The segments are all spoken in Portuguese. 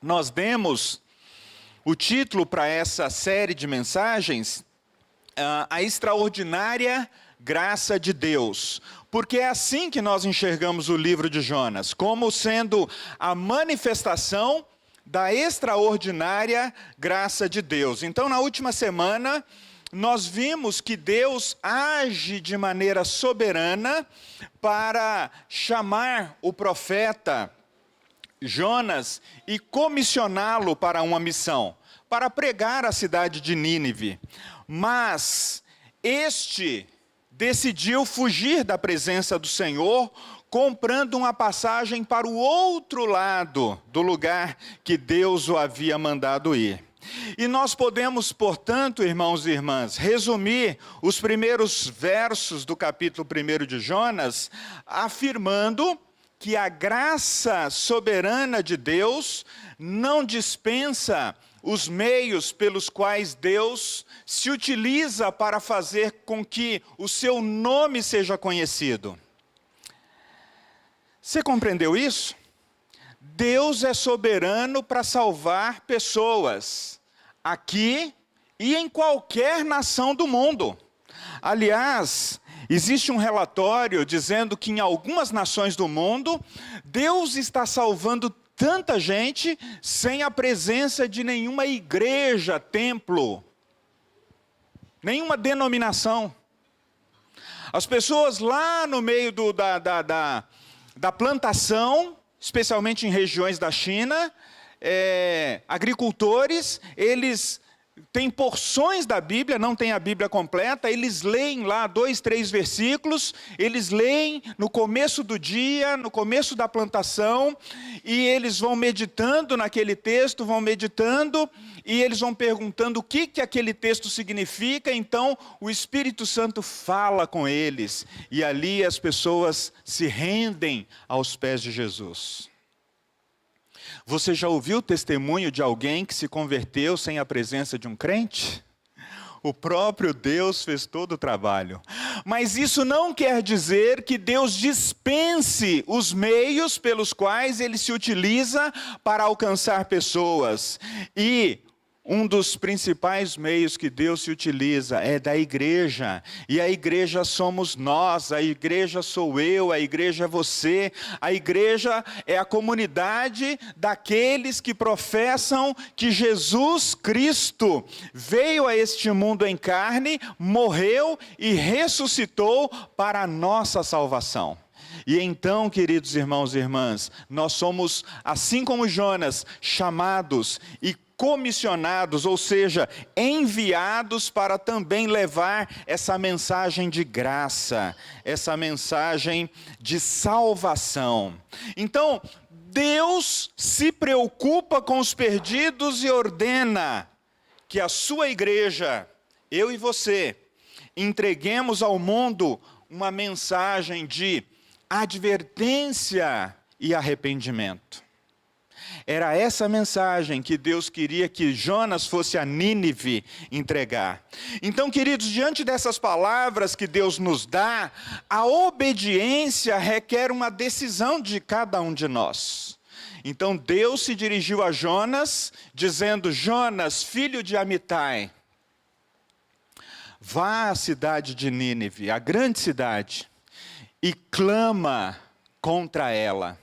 nós demos o título para essa série de mensagens, A Extraordinária Graça de Deus, porque é assim que nós enxergamos o livro de Jonas, como sendo a manifestação da extraordinária graça de Deus. Então, na última semana, nós vimos que Deus age de maneira soberana para chamar o profeta Jonas e comissioná-lo para uma missão, para pregar a cidade de Nínive. Mas este decidiu fugir da presença do Senhor, comprando uma passagem para o outro lado do lugar que Deus o havia mandado ir. E nós podemos, portanto, irmãos e irmãs, resumir os primeiros versos do capítulo 1 de Jonas, afirmando que a graça soberana de Deus não dispensa os meios pelos quais Deus se utiliza para fazer com que o seu nome seja conhecido. Você compreendeu isso? Deus é soberano para salvar pessoas, aqui e em qualquer nação do mundo. Aliás, existe um relatório dizendo que em algumas nações do mundo, Deus está salvando tanta gente sem a presença de nenhuma igreja, templo, nenhuma denominação. As pessoas lá no meio da plantação, especialmente em regiões da China, agricultores, eles têm porções da Bíblia, não tem a Bíblia completa, eles leem lá 2, 3 versículos, eles leem no começo do dia, no começo da plantação, e eles vão meditando naquele texto, vão meditando, e eles vão perguntando o que aquele texto significa, então o Espírito Santo fala com eles, e ali as pessoas se rendem aos pés de Jesus. Você já ouviu o testemunho de alguém que se converteu sem a presença de um crente? O próprio Deus fez todo o trabalho. Mas isso não quer dizer que Deus dispense os meios pelos quais Ele se utiliza para alcançar pessoas. E um dos principais meios que Deus se utiliza é da igreja. E a igreja somos nós, a igreja sou eu, a igreja é você. A igreja é a comunidade daqueles que professam que Jesus Cristo veio a este mundo em carne, morreu e ressuscitou para a nossa salvação. E então, queridos irmãos e irmãs, nós somos, assim como Jonas, chamados e comissionados, ou seja, enviados para também levar essa mensagem de graça, essa mensagem de salvação. Então, Deus se preocupa com os perdidos e ordena que a sua igreja, eu e você, entreguemos ao mundo uma mensagem de advertência e arrependimento. Era essa mensagem que Deus queria que Jonas fosse a Nínive entregar. Então, queridos, diante dessas palavras que Deus nos dá, a obediência requer uma decisão de cada um de nós. Então, Deus se dirigiu a Jonas, dizendo: Jonas, filho de Amitai, vá à cidade de Nínive, a grande cidade, e clama contra ela.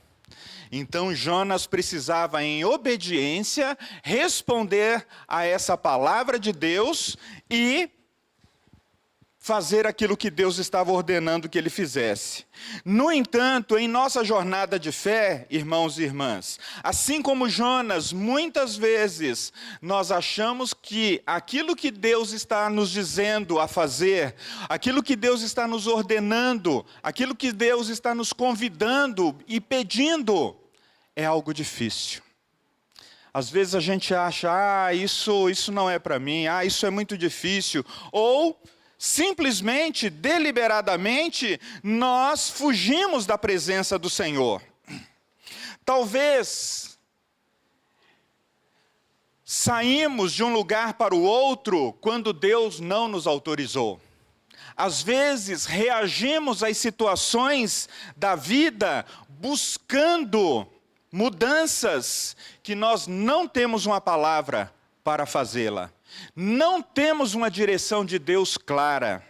Então Jonas precisava, em obediência, responder a essa palavra de Deus e fazer aquilo que Deus estava ordenando que ele fizesse. No entanto, em nossa jornada de fé, irmãos e irmãs, assim como Jonas, muitas vezes nós achamos que aquilo que Deus está nos dizendo a fazer, aquilo que Deus está nos ordenando, aquilo que Deus está nos convidando e pedindo, é algo difícil. Às vezes a gente acha, isso não é para mim, isso é muito difícil, ou simplesmente, deliberadamente, nós fugimos da presença do Senhor. Talvez saímos de um lugar para o outro quando Deus não nos autorizou. Às vezes reagimos às situações da vida buscando mudanças que nós não temos uma palavra para fazê-la, não temos uma direção de Deus clara,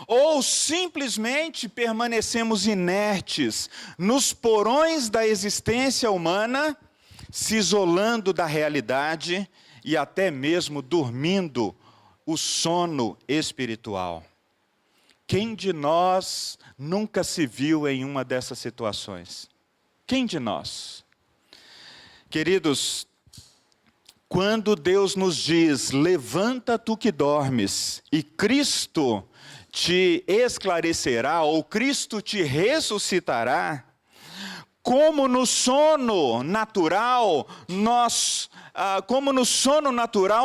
ou simplesmente permanecemos inertes nos porões da existência humana, se isolando da realidade e até mesmo dormindo o sono espiritual. Quem de nós nunca se viu em uma dessas situações? Quem de nós? Queridos, quando Deus nos diz, levanta tu que dormes, e Cristo te esclarecerá, ou Cristo te ressuscitará, como no sono natural,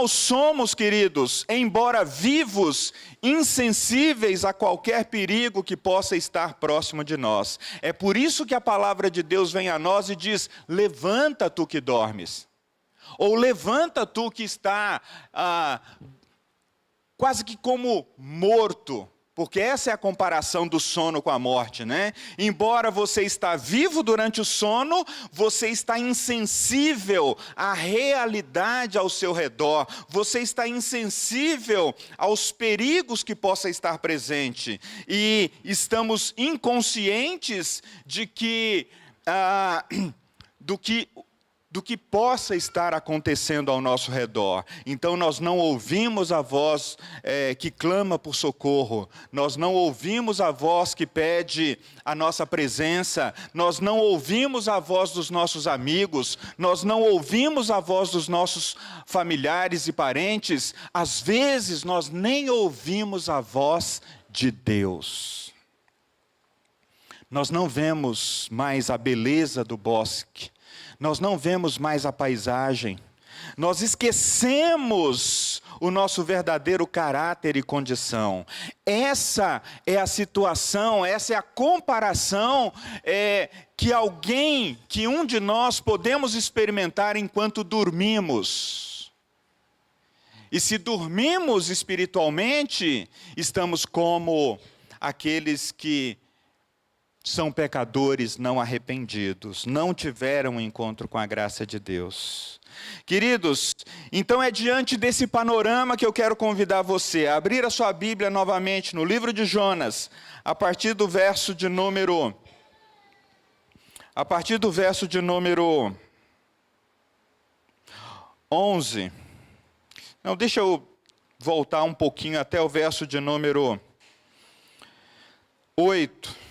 somos, queridos, embora vivos, insensíveis a qualquer perigo que possa estar próximo de nós. É por isso que a palavra de Deus vem a nós e diz, levanta tu que dormes. Ou levanta tu que está quase que como morto. Porque essa é a comparação do sono com a morte, né? Embora você está vivo durante o sono, você está insensível à realidade ao seu redor. Você está insensível aos perigos que possa estar presente. E estamos inconscientes de do que possa estar acontecendo ao nosso redor. Então nós não ouvimos a voz que clama por socorro, nós não ouvimos a voz que pede a nossa presença, nós não ouvimos a voz dos nossos amigos, nós não ouvimos a voz dos nossos familiares e parentes, às vezes nós nem ouvimos a voz de Deus. Nós não vemos mais a beleza do bosque, nós não vemos mais a paisagem, nós esquecemos o nosso verdadeiro caráter e condição. Essa é a situação, essa é a comparação que um de nós podemos experimentar enquanto dormimos. E se dormimos espiritualmente, estamos como aqueles que são pecadores não arrependidos, não tiveram um encontro com a graça de Deus. Queridos, então é diante desse panorama que eu quero convidar você a abrir a sua Bíblia novamente no livro de Jonas, a partir do verso de número 11. Não, deixa eu voltar um pouquinho até o verso de número 8.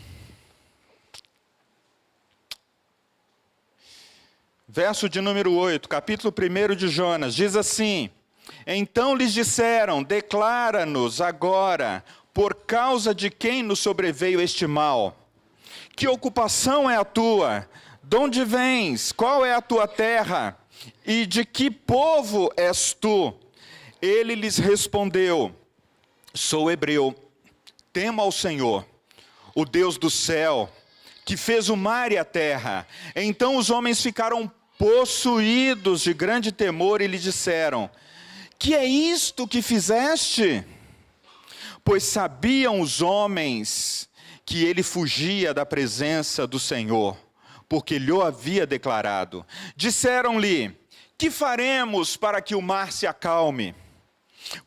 Verso de número 8, capítulo 1 de Jonas, diz assim: então lhes disseram, declara-nos agora, por causa de quem nos sobreveio este mal. Que ocupação é a tua? De onde vens? Qual é a tua terra? E de que povo és tu? Ele lhes respondeu, sou hebreu, temo ao Senhor, o Deus do céu, que fez o mar e a terra. Então os homens ficaram possuídos de grande temor e lhe disseram, que é isto que fizeste? Pois sabiam os homens que ele fugia da presença do Senhor, porque lhe havia declarado. Disseram-lhe, que faremos para que o mar se acalme?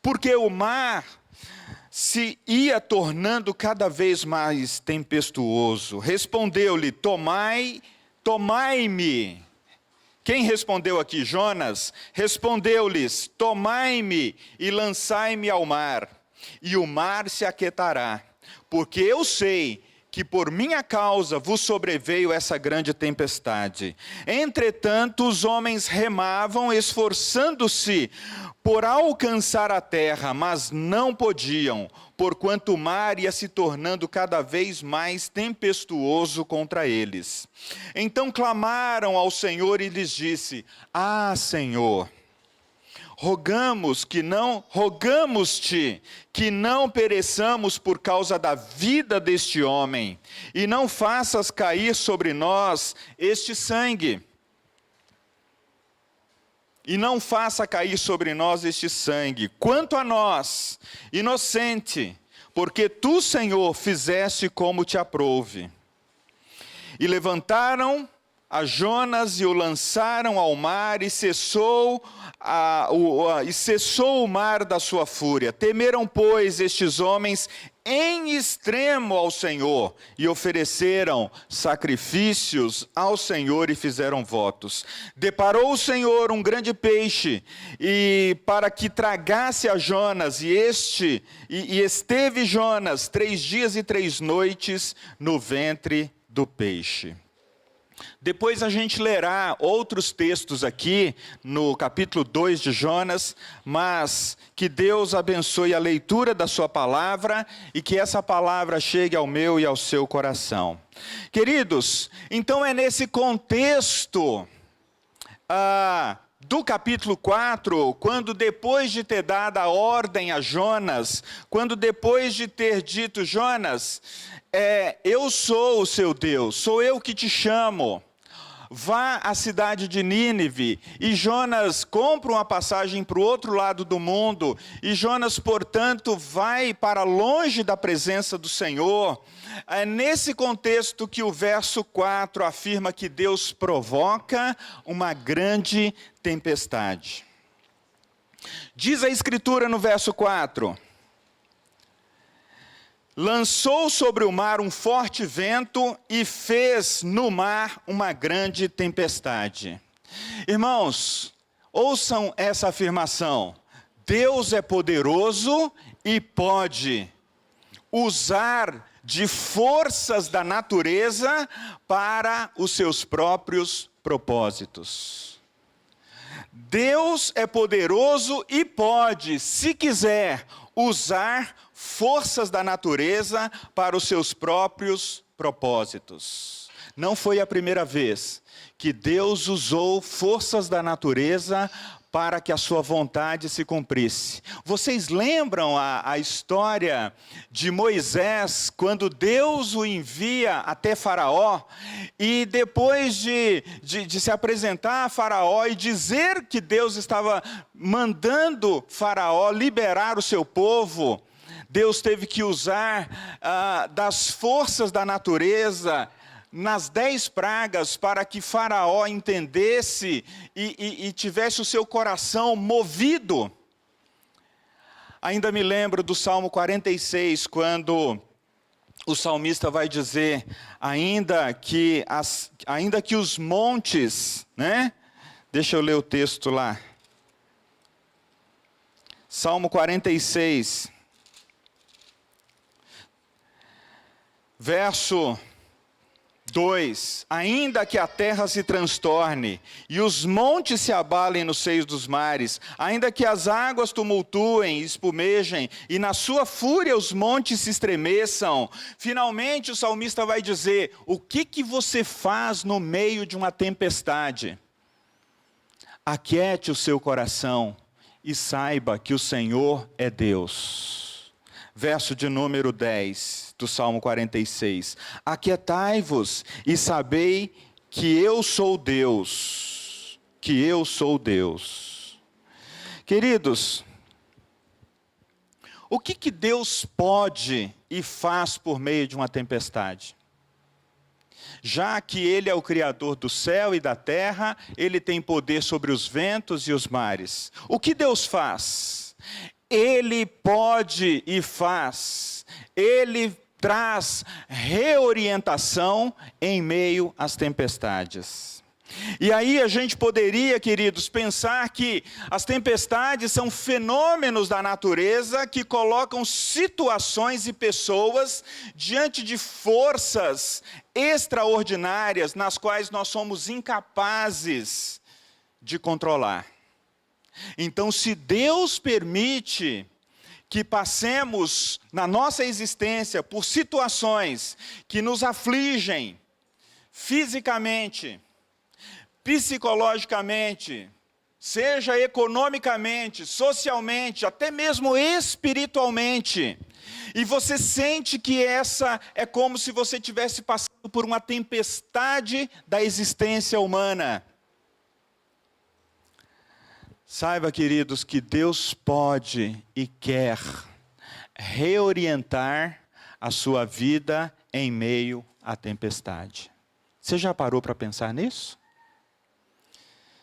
Porque o mar se ia tornando cada vez mais tempestuoso. Respondeu-lhe, tomai-me. Quem respondeu aqui? Jonas. Respondeu-lhes, tomai-me e lançai-me ao mar, e o mar se aquietará, porque eu sei que por minha causa vos sobreveio essa grande tempestade. Entretanto, os homens remavam, esforçando-se por alcançar a terra, mas não podiam, porquanto o mar ia se tornando cada vez mais tempestuoso contra eles. Então clamaram ao Senhor e lhes disse, Senhor, rogamos-te que não pereçamos por causa da vida deste homem, e não faças cair sobre nós este sangue. E não faça cair sobre nós este sangue. Quanto a nós, inocente, porque tu, Senhor, fizeste como te aprouve. E levantaram a Jonas e o lançaram ao mar, e cessou o mar da sua fúria. Temeram, pois, estes homens em extremo ao Senhor, e ofereceram sacrifícios ao Senhor e fizeram votos. Deparou o Senhor um grande peixe, e para que tragasse a Jonas, e esteve Jonas 3 dias e 3 noites no ventre do peixe. Depois a gente lerá outros textos aqui, no capítulo 2 de Jonas, mas que Deus abençoe a leitura da sua palavra, e que essa palavra chegue ao meu e ao seu coração. Queridos, então é nesse contexto do capítulo 4, quando depois de ter dado a ordem a Jonas, quando depois de ter dito, Jonas, eu sou o seu Deus, sou eu que te chamo, vá à cidade de Nínive, e Jonas compra uma passagem para o outro lado do mundo, e Jonas, portanto, vai para longe da presença do Senhor. É nesse contexto que o verso 4 afirma que Deus provoca uma grande tempestade. Diz a Escritura no verso 4: lançou sobre o mar um forte vento e fez no mar uma grande tempestade. Irmãos, ouçam essa afirmação: Deus é poderoso e pode usar de forças da natureza para os seus próprios propósitos. Deus é poderoso e pode, se quiser, usar forças da natureza para os seus próprios propósitos. Não foi a primeira vez que Deus usou forças da natureza para que a sua vontade se cumprisse. Vocês lembram a história de Moisés, quando Deus o envia até Faraó, e depois de se apresentar a Faraó e dizer que Deus estava mandando Faraó liberar o seu povo, Deus teve que usar das forças da natureza, nas 10 pragas, para que Faraó entendesse e tivesse o seu coração movido. Ainda me lembro do Salmo 46, quando o salmista vai dizer, ainda que os montes, né? Deixa eu ler o texto lá. Salmo 46, verso 2: ainda que a terra se transtorne, e os montes se abalem nos seios dos mares, ainda que as águas tumultuem e espumejem, e na sua fúria os montes se estremeçam. Finalmente o salmista vai dizer, o que você faz no meio de uma tempestade? Aquiete o seu coração e saiba que o Senhor é Deus. Verso de número 10 do Salmo 46. Aquietai-vos e sabei que eu sou Deus, que eu sou Deus. Queridos, o que Deus pode e faz por meio de uma tempestade? Já que Ele é o Criador do céu e da terra, Ele tem poder sobre os ventos e os mares. O que Deus faz? Ele pode e faz. Ele traz reorientação em meio às tempestades. E aí a gente poderia, queridos, pensar que as tempestades são fenômenos da natureza que colocam situações e pessoas diante de forças extraordinárias nas quais nós somos incapazes de controlar. Então, se Deus permite que passemos na nossa existência por situações que nos afligem fisicamente, psicologicamente, seja economicamente, socialmente, até mesmo espiritualmente, e você sente que essa é como se você estivesse passando por uma tempestade da existência humana. Saiba, queridos, que Deus pode e quer reorientar a sua vida em meio à tempestade. Você já parou para pensar nisso?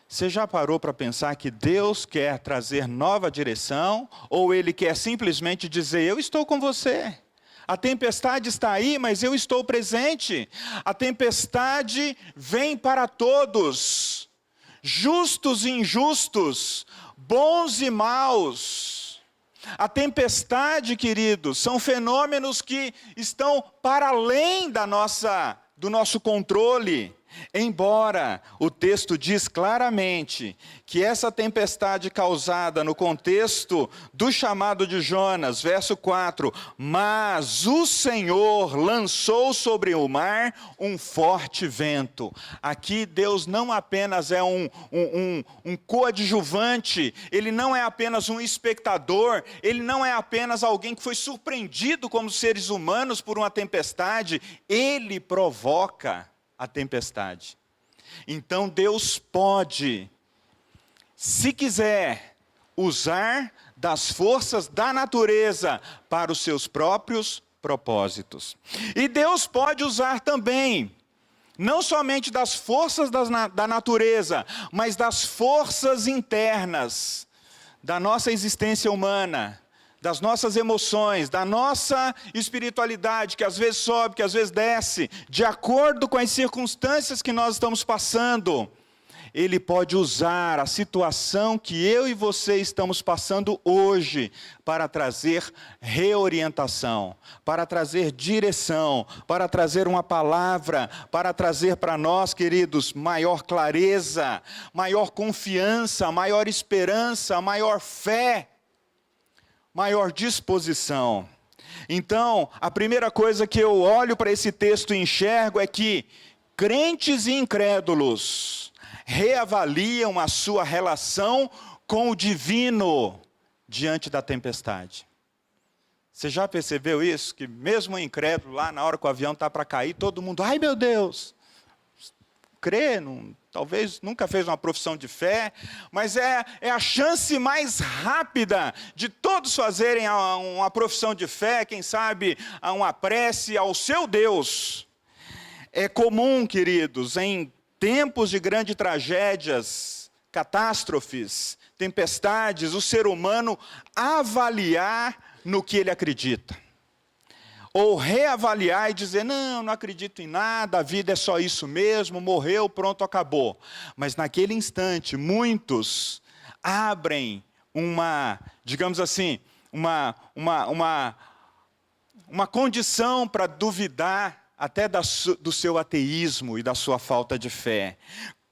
Você já parou para pensar que Deus quer trazer nova direção, ou Ele quer simplesmente dizer, eu estou com você. A tempestade está aí, mas eu estou presente. A tempestade vem para todos, justos e injustos, bons e maus. A tempestade, queridos, são fenômenos que estão para além do nosso controle. Embora o texto diz claramente que essa tempestade causada no contexto do chamado de Jonas, verso 4, mas o Senhor lançou sobre o mar um forte vento. Aqui Deus não apenas é um coadjuvante, Ele não é apenas um espectador, Ele não é apenas alguém que foi surpreendido como seres humanos por uma tempestade, Ele provoca a tempestade. Então Deus pode, se quiser, usar das forças da natureza para os seus próprios propósitos. E Deus pode usar também, não somente das forças da natureza, mas das forças internas da nossa existência humana, das nossas emoções, da nossa espiritualidade, que às vezes sobe, que às vezes desce, de acordo com as circunstâncias que nós estamos passando. Ele pode usar a situação que eu e você estamos passando hoje para trazer reorientação, para trazer direção, para trazer uma palavra, para trazer para nós, queridos, maior clareza, maior confiança, maior esperança, maior fé, maior disposição. Então, a primeira coisa que eu olho para esse texto e enxergo é que crentes e incrédulos reavaliam a sua relação com o divino diante da tempestade. Você já percebeu isso? Que mesmo o incrédulo, lá na hora que o avião está para cair, todo mundo, ai meu Deus, crê, talvez nunca fez uma profissão de fé, mas é a chance mais rápida de todos fazerem uma profissão de fé, quem sabe uma prece ao seu Deus. É comum, queridos, em tempos de grandes tragédias, catástrofes, tempestades, o ser humano avaliar no que ele acredita. Ou reavaliar e dizer, não acredito em nada, a vida é só isso mesmo, morreu, pronto, acabou. Mas naquele instante, muitos abrem digamos assim, uma condição para duvidar até do seu ateísmo e da sua falta de fé.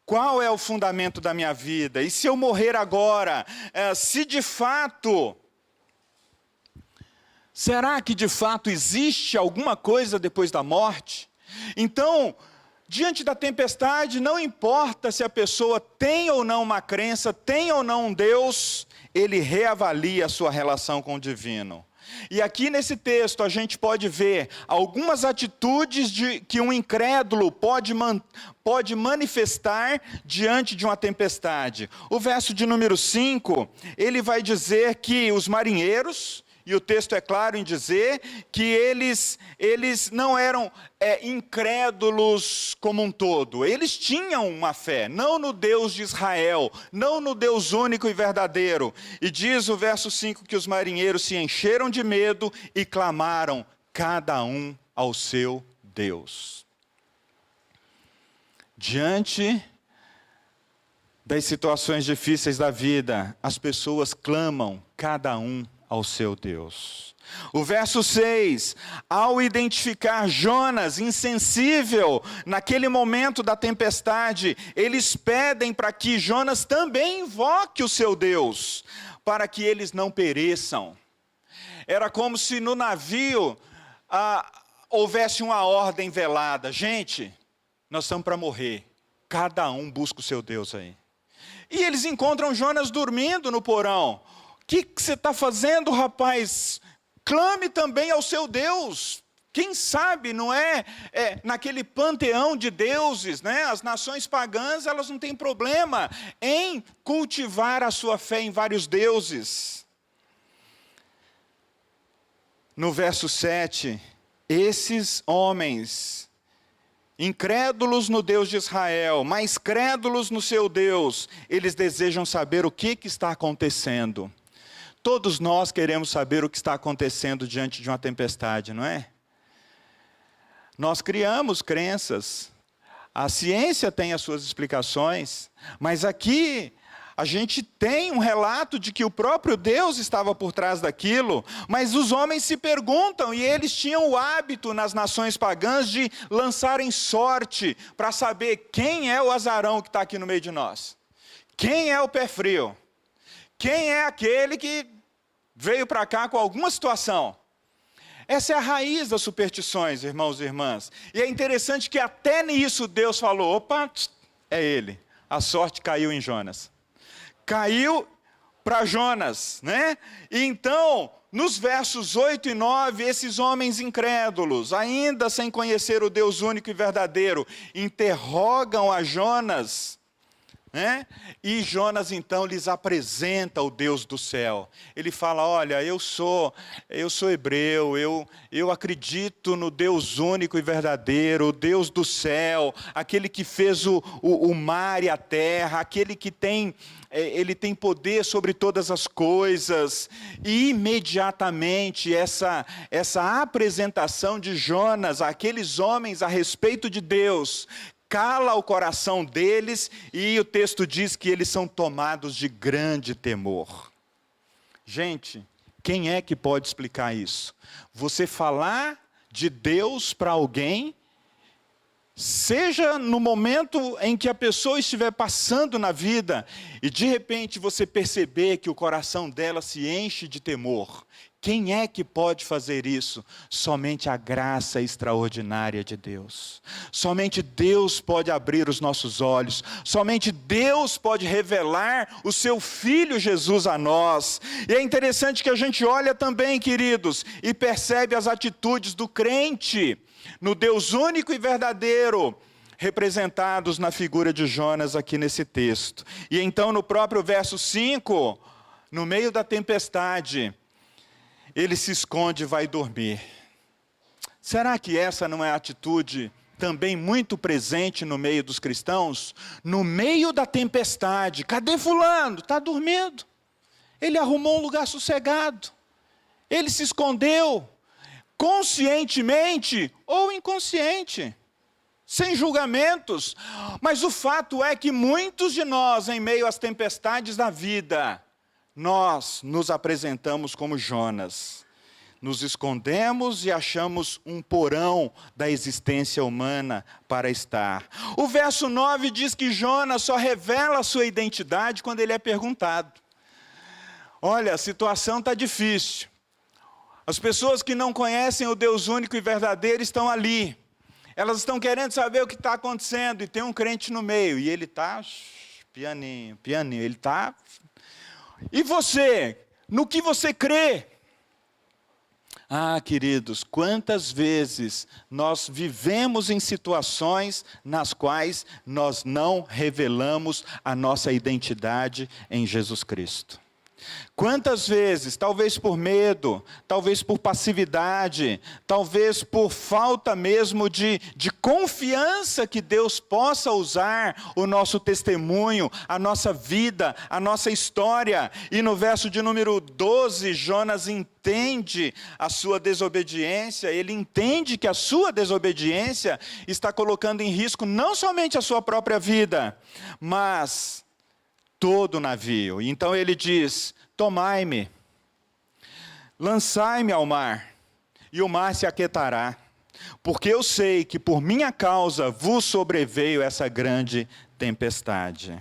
Qual é o fundamento da minha vida? E se eu morrer agora? Se de fato... Será que de fato existe alguma coisa depois da morte? Então, diante da tempestade, não importa se a pessoa tem ou não uma crença, tem ou não um Deus, ele reavalia a sua relação com o divino. E aqui nesse texto a gente pode ver algumas atitudes que um incrédulo pode manifestar diante de uma tempestade. O verso de número 5, ele vai dizer que os marinheiros... E o texto é claro em dizer que eles não eram incrédulos como um todo. Eles tinham uma fé, não no Deus de Israel, não no Deus único e verdadeiro. E diz o verso 5 que os marinheiros se encheram de medo e clamaram, cada um ao seu Deus. Diante das situações difíceis da vida, as pessoas clamam, cada um ao seu Deus. O verso 6, ao identificar Jonas insensível naquele momento da tempestade, eles pedem para que Jonas também invoque o seu Deus, para que eles não pereçam. Era como se no navio houvesse uma ordem velada, gente, nós estamos para morrer, cada um busca o seu Deus aí. E eles encontram Jonas dormindo no porão. O que você está fazendo, rapaz? Clame também ao seu Deus. Quem sabe, não é naquele panteão de deuses, né? As nações pagãs, elas não têm problema em cultivar a sua fé em vários deuses. No verso 7, esses homens incrédulos no Deus de Israel, mas crédulos no seu Deus, eles desejam saber o que está acontecendo. Todos nós queremos saber o que está acontecendo diante de uma tempestade, não é? Nós criamos crenças, a ciência tem as suas explicações, mas aqui a gente tem um relato de que o próprio Deus estava por trás daquilo, mas os homens se perguntam, e eles tinham o hábito nas nações pagãs de lançarem sorte para saber quem é o azarão que está aqui no meio de nós. Quem é o pé frio? Quem é aquele que veio para cá com alguma situação? Essa é a raiz das superstições, irmãos e irmãs. E é interessante que até nisso Deus falou, opa, é ele. A sorte caiu em Jonas. Caiu para Jonas, né? E então, nos versos 8 e 9, esses homens incrédulos, ainda sem conhecer o Deus único e verdadeiro, interrogam a Jonas, né? E Jonas então lhes apresenta o Deus do céu. Ele fala, olha, eu sou hebreu, eu acredito no Deus único e verdadeiro, o Deus do céu, aquele que fez o mar e a terra, aquele que ele tem poder sobre todas as coisas. E imediatamente essa apresentação de Jonas àqueles homens a respeito de Deus cala o coração deles, e o texto diz que eles são tomados de grande temor. Gente, quem é que pode explicar isso? Você falar de Deus para alguém, seja no momento em que a pessoa estiver passando na vida, e de repente você perceber que o coração dela se enche de temor. Quem é que pode fazer isso? Somente a graça extraordinária de Deus. Somente Deus pode abrir os nossos olhos. Somente Deus pode revelar o seu Filho Jesus a nós. E é interessante que a gente olha também, queridos, e percebe as atitudes do crente no Deus único e verdadeiro, representados na figura de Jonas aqui nesse texto. E então no próprio verso 5, no meio da tempestade, ele se esconde e vai dormir. Será que essa não é a atitude também muito presente no meio dos cristãos? No meio da tempestade, cadê fulano? Está dormindo. Ele arrumou um lugar sossegado. Ele se escondeu, conscientemente ou inconsciente, sem julgamentos. Mas o fato é que muitos de nós, em meio às tempestades da vida, nós nos apresentamos como Jonas. Nos escondemos e achamos um porão da existência humana para estar. O verso 9 diz que Jonas só revela a sua identidade quando ele é perguntado. Olha, a situação está difícil. As pessoas que não conhecem o Deus único e verdadeiro estão ali. Elas estão querendo saber o que está acontecendo, e tem um crente no meio, e ele está pianinho, ele está... E você? No que você crê? Ah, queridos, quantas vezes nós vivemos em situações nas quais nós não revelamos a nossa identidade em Jesus Cristo. Quantas vezes, talvez por medo, talvez por passividade, talvez por falta mesmo de confiança que Deus possa usar o nosso testemunho, a nossa vida, a nossa história. E no verso de número 12, Jonas entende a sua desobediência, ele entende que a sua desobediência está colocando em risco não somente a sua própria vida, mas todo o navio. Então ele diz, tomai-me, lançai-me ao mar, e o mar se aquietará, porque eu sei que por minha causa vos sobreveio essa grande tempestade.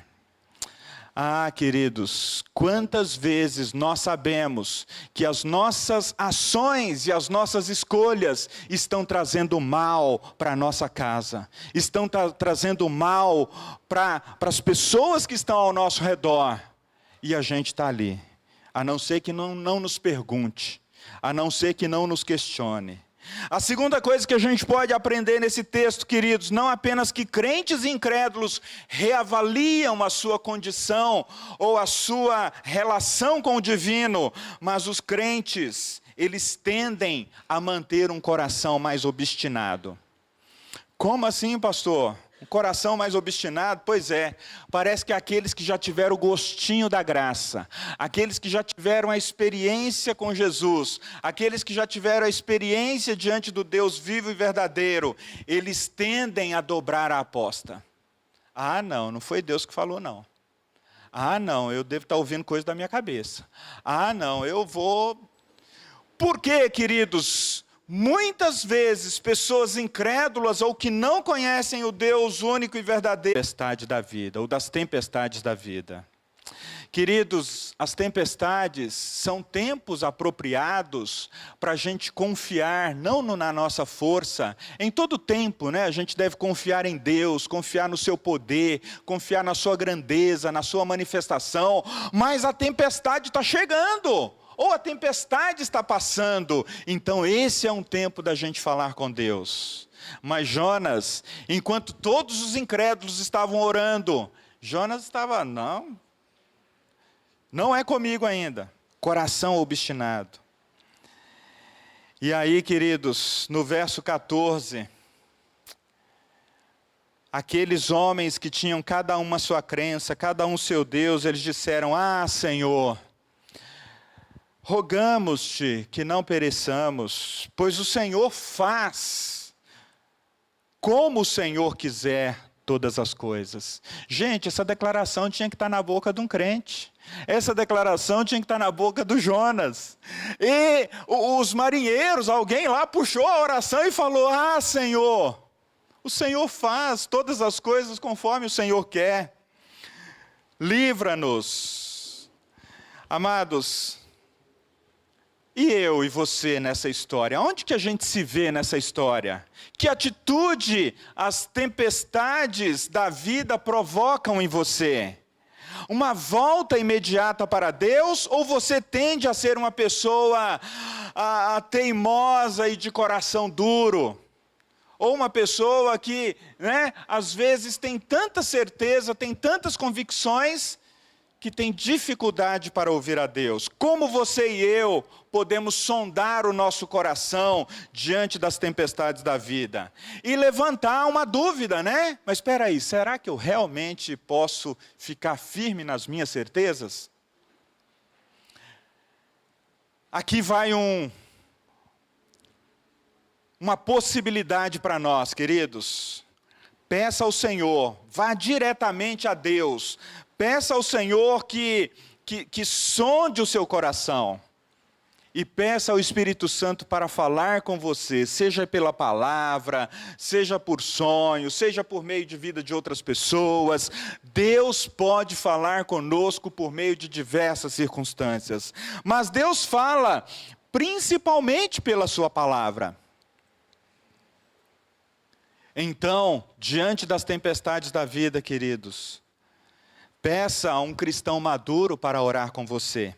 Ah, queridos, quantas vezes nós sabemos que as nossas ações e as nossas escolhas estão trazendo mal para a nossa casa, estão trazendo mal para as pessoas que estão ao nosso redor, e a gente está ali, a não ser que não nos pergunte, a não ser que não nos questione. A segunda coisa que a gente pode aprender nesse texto, queridos, não apenas que crentes e incrédulos reavaliam a sua condição ou a sua relação com o divino, mas os crentes, eles tendem a manter um coração mais obstinado. Como assim, pastor? Um coração mais obstinado? Pois é, parece que aqueles que já tiveram o gostinho da graça, aqueles que já tiveram a experiência com Jesus, aqueles que já tiveram a experiência diante do Deus vivo e verdadeiro, eles tendem a dobrar a aposta. Ah, não foi Deus que falou, não. Ah, não, eu devo estar ouvindo coisa da minha cabeça. Ah, não, eu vou... Por quê, queridos? Muitas vezes, pessoas incrédulas ou que não conhecem o Deus único e verdadeiro, tempestade da vida, ou das tempestades da vida. Queridos, as tempestades são tempos apropriados para a gente confiar, não na nossa força. Em todo tempo, né, a gente deve confiar em Deus, confiar no seu poder, confiar na sua grandeza, na sua manifestação. Mas a tempestade está chegando. Ou a tempestade está passando, então esse é um tempo da gente falar com Deus. Mas Jonas, enquanto todos os incrédulos estavam orando, Jonas estava, não é comigo ainda, coração obstinado. E aí, queridos, no verso 14, aqueles homens que tinham cada um a sua crença, cada um seu Deus, eles disseram, Senhor, rogamos-te que não pereçamos, pois o Senhor faz como o Senhor quiser todas as coisas. Gente, essa declaração tinha que estar na boca de um crente. Essa declaração tinha que estar na boca do Jonas. E os marinheiros, alguém lá puxou a oração e falou, Senhor, o Senhor faz todas as coisas conforme o Senhor quer. Livra-nos. Amados, e eu e você nessa história? Onde que a gente se vê nessa história? Que atitude as tempestades da vida provocam em você? Uma volta imediata para Deus? Ou você tende a ser uma pessoa teimosa e de coração duro? Ou uma pessoa que, às vezes tem tanta certeza, tem tantas convicções, que tem dificuldade para ouvir a Deus? Como você e eu podemos sondar o nosso coração diante das tempestades da vida? E levantar uma dúvida, Mas espera aí, será que eu realmente posso ficar firme nas minhas certezas? Aqui vai uma possibilidade para nós, queridos. Peça ao Senhor, vá diretamente a Deus. Peça ao Senhor que sonde o seu coração. E peça ao Espírito Santo para falar com você, seja pela palavra, seja por sonho, seja por meio de vida de outras pessoas. Deus pode falar conosco por meio de diversas circunstâncias. Mas Deus fala principalmente pela sua palavra. Então, diante das tempestades da vida, queridos, peça a um cristão maduro para orar com você,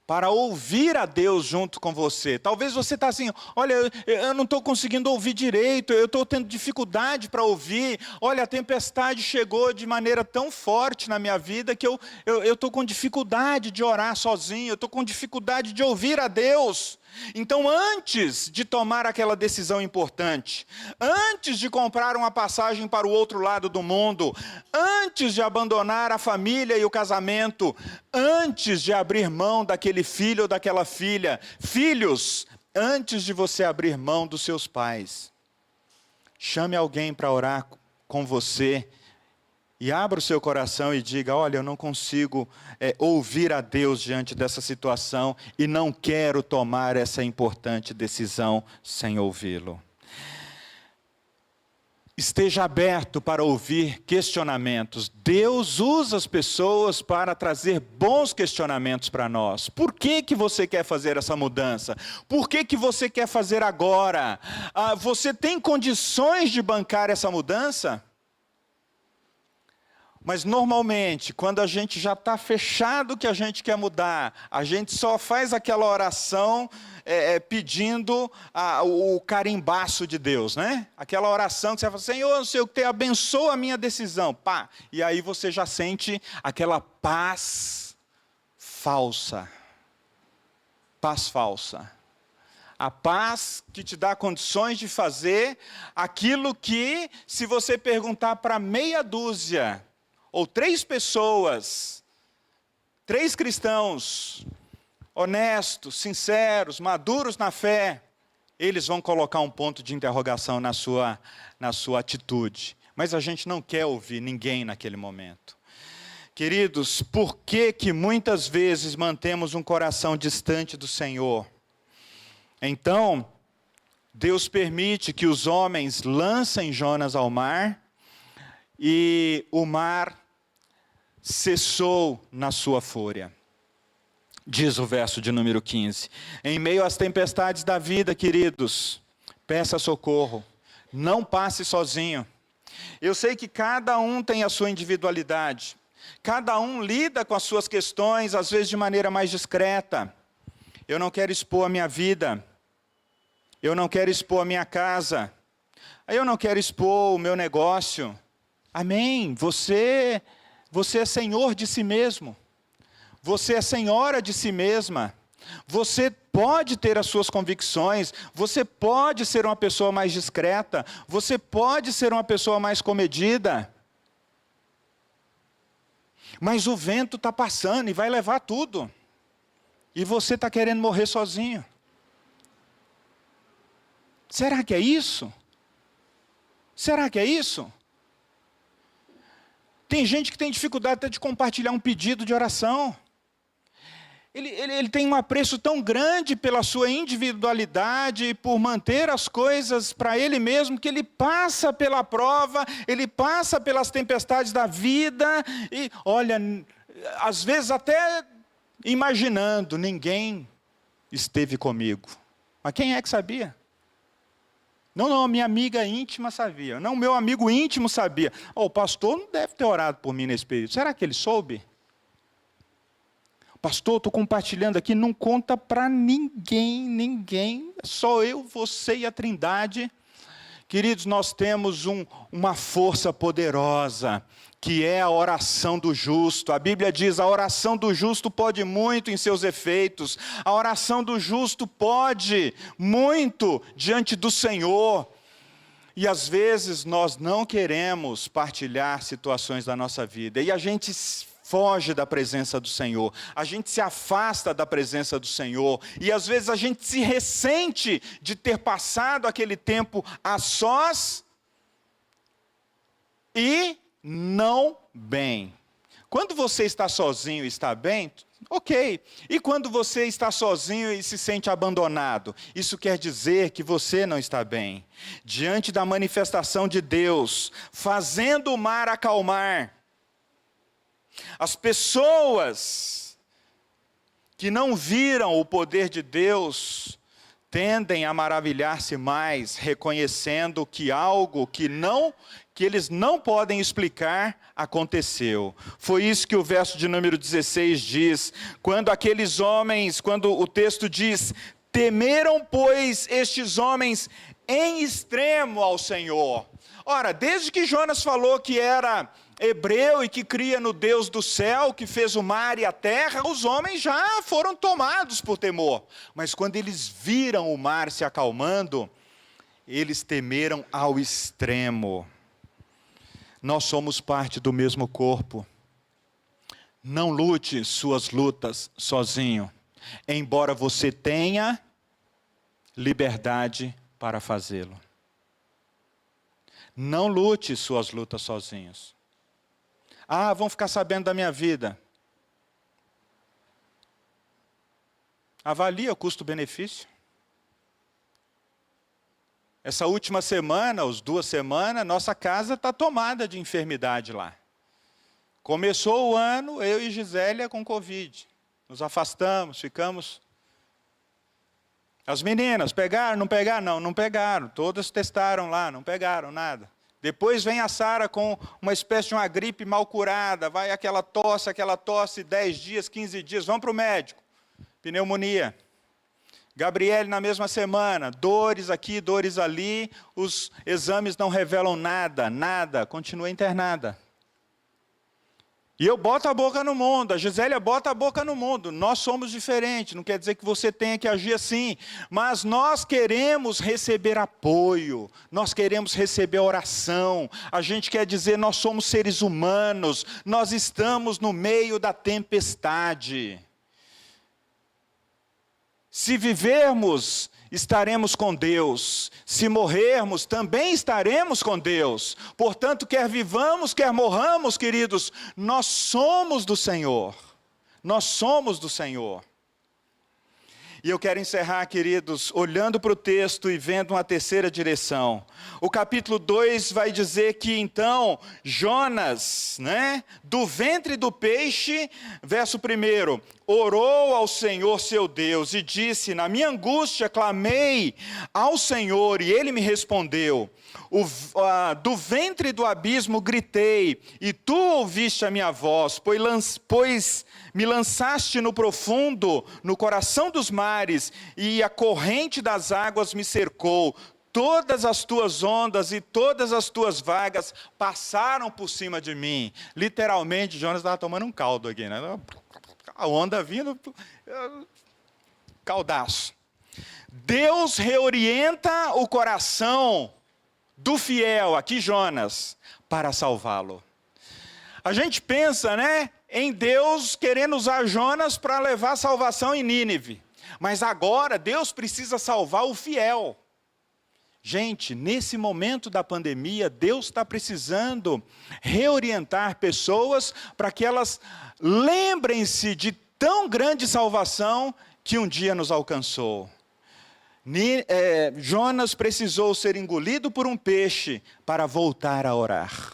para ouvir a Deus junto com você. Talvez você está assim, olha, eu não estou conseguindo ouvir direito, eu estou tendo dificuldade para ouvir, olha, a tempestade chegou de maneira tão forte na minha vida que eu estou com dificuldade de orar sozinho, eu estou com dificuldade de ouvir a Deus. Então, antes de tomar aquela decisão importante, antes de comprar uma passagem para o outro lado do mundo, antes de abandonar a família e o casamento, antes de abrir mão daquele filho ou daquela filha, filhos, antes de você abrir mão dos seus pais, chame alguém para orar com você, e abra o seu coração e diga, olha, eu não consigo ouvir a Deus diante dessa situação e não quero tomar essa importante decisão sem ouvi-lo. Esteja aberto para ouvir questionamentos. Deus usa as pessoas para trazer bons questionamentos para nós. Por que você quer fazer essa mudança? Por que você quer fazer agora? Você tem condições de bancar essa mudança? Mas normalmente, quando a gente já está fechado que a gente quer mudar, a gente só faz aquela oração pedindo o carimbaço de Deus, Aquela oração que você fala, Senhor, não sei o que, abençoa a minha decisão, pá. E aí você já sente aquela paz falsa. Paz falsa. A paz que te dá condições de fazer aquilo que, se você perguntar para meia dúzia, ou 3 pessoas, 3 cristãos, honestos, sinceros, maduros na fé, eles vão colocar um ponto de interrogação na sua atitude. Mas a gente não quer ouvir ninguém naquele momento. Queridos, por que que muitas vezes mantemos um coração distante do Senhor? Então, Deus permite que os homens lancem Jonas ao mar, e o mar cessou na sua fúria. Diz o verso de número 15. Em meio às tempestades da vida, queridos, peça socorro. Não passe sozinho. Eu sei que cada um tem a sua individualidade. Cada um lida com as suas questões, às vezes de maneira mais discreta. Eu não quero expor a minha vida. Eu não quero expor a minha casa. Eu não quero expor o meu negócio. Amém. Você é senhor de si mesmo. Você é senhora de si mesma. Você pode ter as suas convicções. Você pode ser uma pessoa mais discreta. Você pode ser uma pessoa mais comedida. Mas o vento está passando e vai levar tudo. E você está querendo morrer sozinho. Será que é isso? Será que é isso? Tem gente que tem dificuldade até de compartilhar um pedido de oração. Ele tem um apreço tão grande pela sua individualidade e por manter as coisas para ele mesmo, que ele passa pela prova, ele passa pelas tempestades da vida, e olha, às vezes até imaginando, ninguém esteve comigo. Mas quem é que sabia? Não, minha amiga íntima sabia. Não, meu amigo íntimo sabia. O pastor não deve ter orado por mim nesse período. Será que ele soube? Pastor, estou compartilhando aqui, não conta para ninguém. Só eu, você e a Trindade. Queridos, nós temos uma força poderosa, que é a oração do justo. A Bíblia diz, a oração do justo pode muito em seus efeitos. A oração do justo pode muito diante do Senhor. E às vezes nós não queremos partilhar situações da nossa vida. E a gente foge da presença do Senhor. A gente se afasta da presença do Senhor. E às vezes a gente se ressente de ter passado aquele tempo a sós e não bem. Quando você está sozinho e está bem, ok. E quando você está sozinho e se sente abandonado, isso quer dizer que você não está bem. Diante da manifestação de Deus, fazendo o mar acalmar, as pessoas que não viram o poder de Deus tendem a maravilhar-se mais, reconhecendo que algo que eles não podem explicar aconteceu. Foi isso que o verso de número 16 diz, quando aqueles homens, quando o texto diz, temeram, pois, estes homens em extremo ao Senhor. Ora, desde que Jonas falou que era hebreu e que cria no Deus do céu, que fez o mar e a terra, os homens já foram tomados por temor. Mas quando eles viram o mar se acalmando, eles temeram ao extremo. Nós somos parte do mesmo corpo. Não lute suas lutas sozinho, embora você tenha liberdade para fazê-lo. Não lute suas lutas sozinhos. Vão ficar sabendo da minha vida. Avalia o custo-benefício. Essa última semana, as 2 semanas, nossa casa está tomada de enfermidade lá. Começou o ano, eu e Gisélia com Covid. Nos afastamos, ficamos. As meninas, pegaram, não pegaram? Não, não pegaram. Todas testaram lá, não pegaram nada. Depois vem a Sara com uma espécie de uma gripe mal curada, vai aquela tosse, 10 dias, 15 dias, vamos para o médico. Pneumonia. Gabriele na mesma semana, dores aqui, dores ali, os exames não revelam nada, continua internada. E eu boto a boca no mundo, a Gisélia bota a boca no mundo. Nós somos diferentes, não quer dizer que você tenha que agir assim. Mas nós queremos receber apoio, nós queremos receber oração. A gente quer dizer, nós somos seres humanos, nós estamos no meio da tempestade. Se vivermos, estaremos com Deus. Se morrermos, também estaremos com Deus. Portanto, quer vivamos, quer morramos, queridos, nós somos do Senhor. Nós somos do Senhor. E eu quero encerrar, queridos, olhando para o texto e vendo uma terceira direção. O capítulo 2 vai dizer que então Jonas, do ventre do peixe, verso 1, orou ao Senhor seu Deus e disse, na minha angústia clamei ao Senhor e ele me respondeu. Do ventre do abismo gritei, e tu ouviste a minha voz, pois me lançaste no profundo, no coração dos mares, e a corrente das águas me cercou. Todas as tuas ondas e todas as tuas vagas passaram por cima de mim. Literalmente, Jonas estava tomando um caldo aqui, A onda vindo, caldaço. Deus reorienta o coração do fiel, aqui Jonas, para salvá-lo. A gente pensa, em Deus querendo usar Jonas para levar salvação em Nínive. Mas agora Deus precisa salvar o fiel. Gente, nesse momento da pandemia, Deus está precisando reorientar pessoas para que elas lembrem-se de tão grande salvação que um dia nos alcançou. Jonas precisou ser engolido por um peixe para voltar a orar.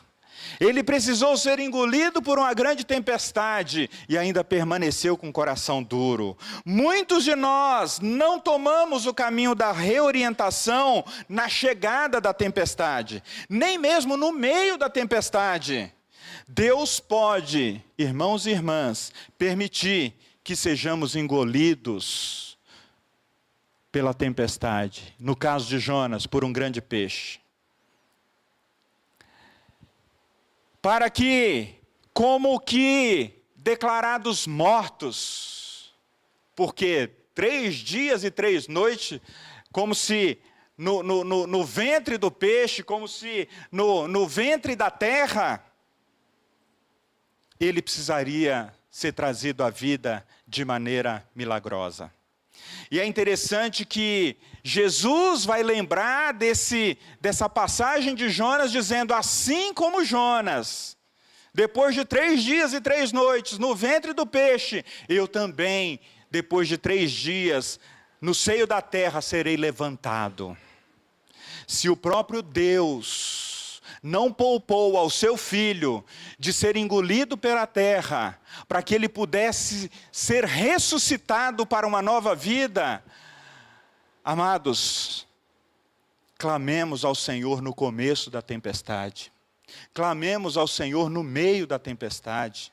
Ele precisou ser engolido por uma grande tempestade e ainda permaneceu com o coração duro. Muitos de nós não tomamos o caminho da reorientação na chegada da tempestade, nem mesmo no meio da tempestade. Deus pode, irmãos e irmãs, permitir que sejamos engolidos pela tempestade, no caso de Jonas, por um grande peixe. Para que, como que declarados mortos, porque 3 dias e 3 noites, como se no ventre do peixe, como se no ventre da terra, ele precisaria ser trazido à vida de maneira milagrosa. E é interessante que Jesus vai lembrar dessa passagem de Jonas, dizendo, assim como Jonas, depois de 3 dias e 3 noites no ventre do peixe, eu também, depois de 3 dias, no seio da terra serei levantado. Se o próprio Deus não poupou ao seu filho de ser engolido pela terra, para que ele pudesse ser ressuscitado para uma nova vida, amados, clamemos ao Senhor no começo da tempestade, clamemos ao Senhor no meio da tempestade,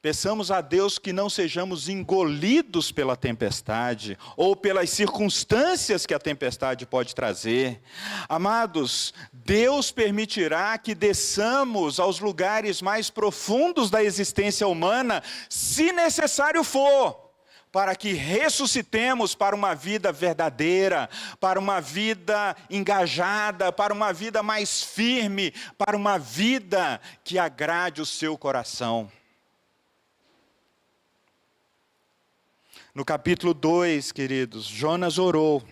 peçamos a Deus que não sejamos engolidos pela tempestade, ou pelas circunstâncias que a tempestade pode trazer. Amados, Deus permitirá que desçamos aos lugares mais profundos da existência humana, se necessário for, para que ressuscitemos para uma vida verdadeira, para uma vida engajada, para uma vida mais firme, para uma vida que agrade o seu coração. No capítulo 2, queridos, Jonas orou.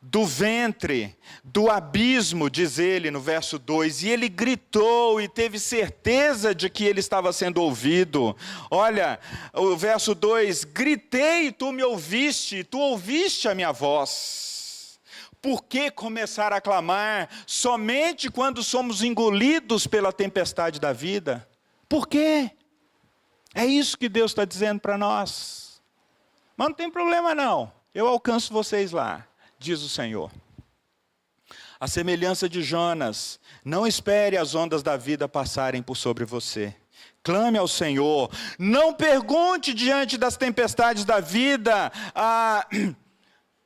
Do ventre, do abismo, diz ele no verso 2, e ele gritou e teve certeza de que ele estava sendo ouvido. Olha, o verso 2, gritei e tu me ouviste, tu ouviste a minha voz. Por que começar a clamar somente quando somos engolidos pela tempestade da vida? Por quê? É isso que Deus está dizendo para nós. Mas não tem problema não, eu alcanço vocês lá, diz o Senhor. A semelhança de Jonas, não espere as ondas da vida passarem por sobre você. Clame ao Senhor, não pergunte diante das tempestades da vida,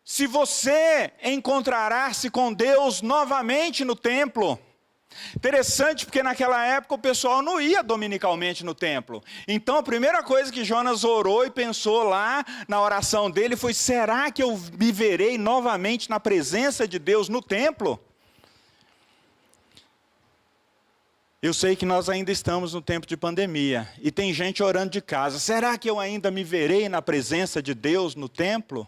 se você encontrará-se com Deus novamente no templo. Interessante, porque naquela época o pessoal não ia dominicalmente no templo. Então a primeira coisa que Jonas orou e pensou lá na oração dele foi: será que eu me verei novamente na presença de Deus no templo? Eu sei que nós ainda estamos no tempo de pandemia, e tem gente orando de casa: será que eu ainda me verei na presença de Deus no templo?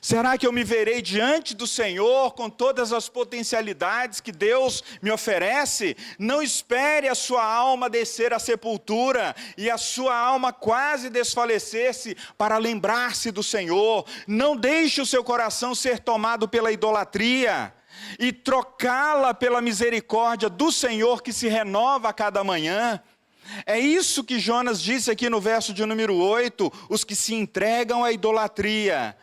Será que eu me verei diante do Senhor com todas as potencialidades que Deus me oferece? Não espere a sua alma descer à sepultura e a sua alma quase desfalecer-se para lembrar-se do Senhor. Não deixe o seu coração ser tomado pela idolatria e trocá-la pela misericórdia do Senhor que se renova a cada manhã. É isso que Jonas disse aqui no verso de número 8, os que se entregam à idolatria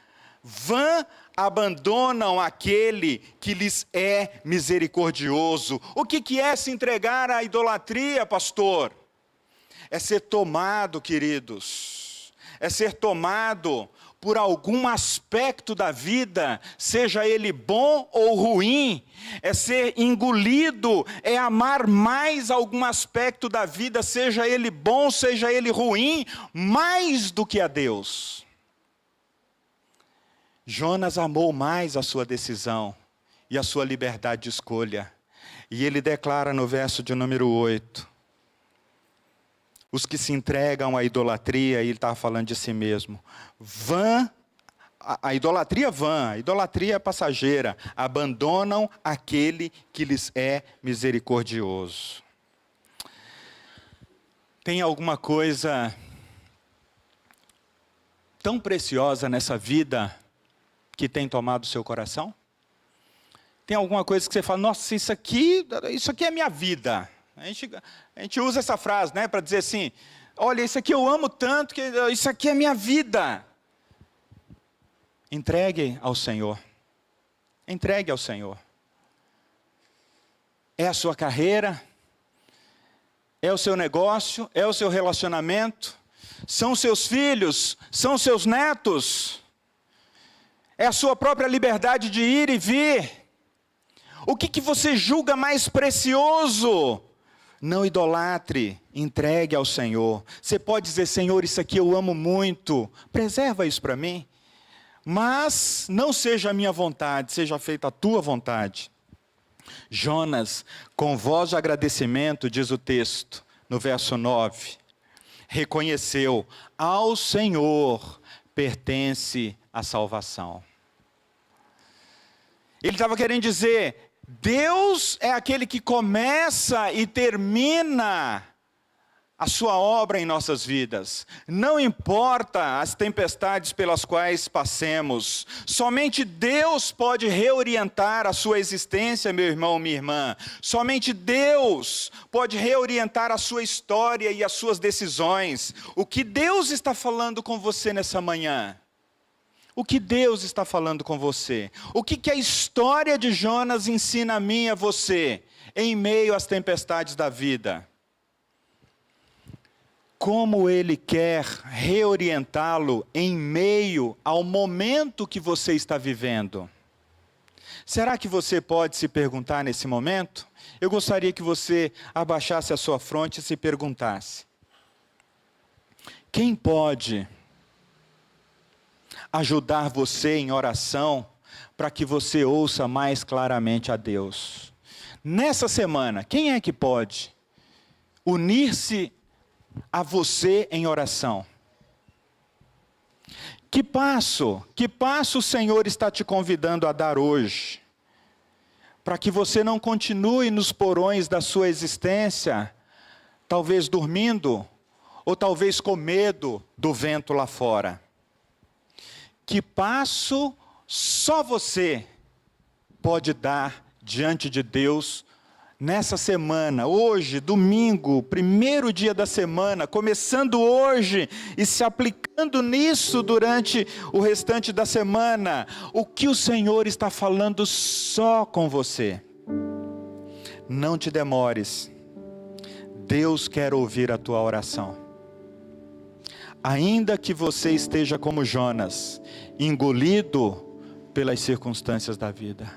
abandonam aquele que lhes é misericordioso. O que é se entregar à idolatria, pastor? É ser tomado, queridos, é ser tomado por algum aspecto da vida, seja ele bom ou ruim, é ser engolido, é amar mais algum aspecto da vida, seja ele bom, seja ele ruim, mais do que a Deus. Jonas amou mais a sua decisão e a sua liberdade de escolha. E ele declara no verso de número 8, os que se entregam à idolatria, e ele estava falando de si mesmo, a idolatria vã, a idolatria passageira, abandonam aquele que lhes é misericordioso. Tem alguma coisa tão preciosa nessa vida que tem tomado o seu coração? Tem alguma coisa que você fala: nossa, isso aqui é minha vida. A gente usa essa frase, né, para dizer assim: olha, isso aqui eu amo tanto, que isso aqui é minha vida. Entregue ao Senhor. Entregue ao Senhor. É a sua carreira, é o seu negócio, é o seu relacionamento, são seus filhos, são seus netos, é a sua própria liberdade de ir e vir. O que você julga mais precioso? Não idolatre, entregue ao Senhor. Você pode dizer: Senhor, isso aqui eu amo muito, preserva isso para mim. Mas não seja a minha vontade, seja feita a tua vontade. Jonas, com voz de agradecimento, diz o texto, no verso 9, reconheceu: ao Senhor pertence a salvação. Ele estava querendo dizer: Deus é aquele que começa e termina a sua obra em nossas vidas. Não importa as tempestades pelas quais passemos, somente Deus pode reorientar a sua existência, meu irmão, minha irmã. Somente Deus pode reorientar a sua história e as suas decisões. O que Deus está falando com você nessa manhã? O que Deus está falando com você? O que a história de Jonas ensina a mim e a você, em meio às tempestades da vida? Como Ele quer reorientá-lo em meio ao momento que você está vivendo? Será que você pode se perguntar nesse momento? Eu gostaria que você abaixasse a sua fronte e se perguntasse: quem pode ajudar você em oração para que você ouça mais claramente a Deus? Nessa semana, quem é que pode unir-se a você em oração? Que passo o Senhor está te convidando a dar hoje, para que você não continue nos porões da sua existência, talvez dormindo, ou talvez com medo do vento lá fora? Que passo só você pode dar diante de Deus nessa semana, hoje, domingo, primeiro dia da semana, começando hoje e se aplicando nisso durante o restante da semana? O que o Senhor está falando só com você? Não te demores. Deus quer ouvir a tua oração. Ainda que você esteja como Jonas, engolido pelas circunstâncias da vida.